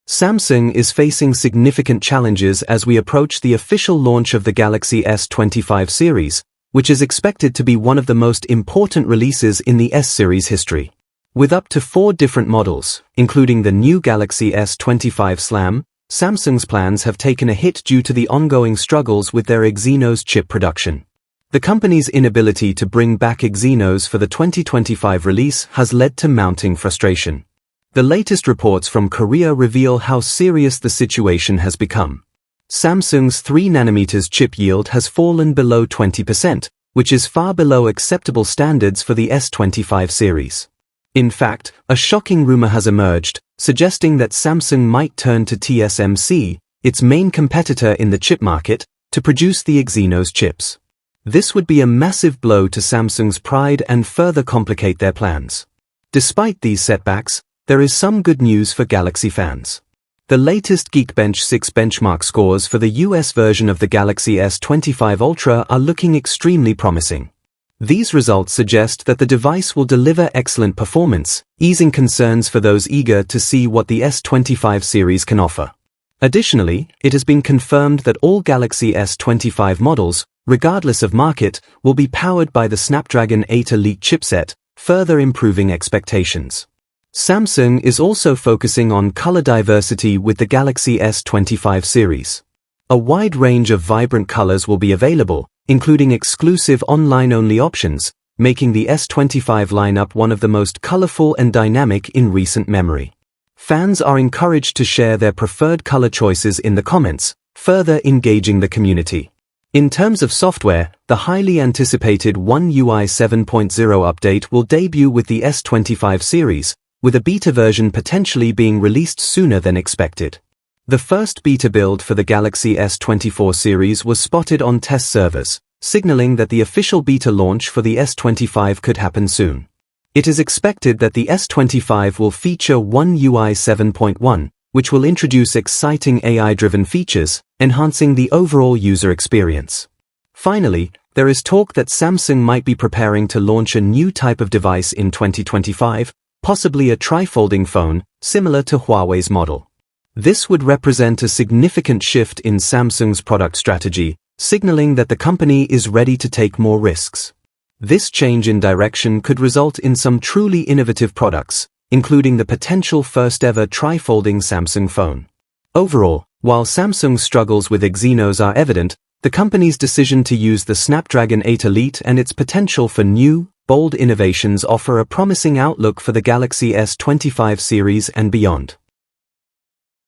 Samsung is facing significant challenges as we approach the official launch of the Galaxy S25 series, which is expected to be one of the most important releases in the S series history. With up to 4 different models, including the new Galaxy S25 Slam, Samsung's plans have taken a hit due to the ongoing struggles with their Exynos chip production. The company's inability to bring back Exynos for the 2025 release has led to mounting frustration. The latest reports from Korea reveal how serious the situation has become. Samsung's 3nm chip yield has fallen below 20%, which is far below acceptable standards for the S25 series. In fact, a shocking rumor has emerged, suggesting that Samsung might turn to TSMC, its main competitor in the chip market, to produce the Exynos chips. This would be a massive blow to Samsung's pride and further complicate their plans. Despite these setbacks, there is some good news for Galaxy fans. The latest Geekbench 6 benchmark scores for the US version of the Galaxy S25 Ultra are looking extremely promising. These results suggest that the device will deliver excellent performance, easing concerns for those eager to see what the S25 series can offer. Additionally, it has been confirmed that all Galaxy S25 models, regardless of market, will be powered by the Snapdragon 8 Elite chipset, further improving expectations. Samsung is also focusing on color diversity with the Galaxy S25 series. A wide range of vibrant colors will be available, including exclusive online-only options, making the S25 lineup one of the most colorful and dynamic in recent memory. Fans are encouraged to share their preferred color choices in the comments, further engaging the community. In terms of software, the highly anticipated One UI 7.0 update will debut with the S25 series, with a beta version potentially being released sooner than expected. The first beta build for the Galaxy S24 series was spotted on test servers, signaling that the official beta launch for the S25 could happen soon. It is expected that the S25 will feature One UI 7.1, which will introduce exciting AI-driven features, enhancing the overall user experience. Finally, there is talk that Samsung might be preparing to launch a new type of device in 2025, possibly a tri-folding phone, similar to Huawei's model. This would represent a significant shift in Samsung's product strategy, signaling that the company is ready to take more risks. This change in direction could result in some truly innovative products, including the potential first-ever tri-folding Samsung phone. Overall, while Samsung's struggles with Exynos are evident, the company's decision to use the Snapdragon 8 Elite and its potential for new, bold innovations offer a promising outlook for the Galaxy S25 series and beyond.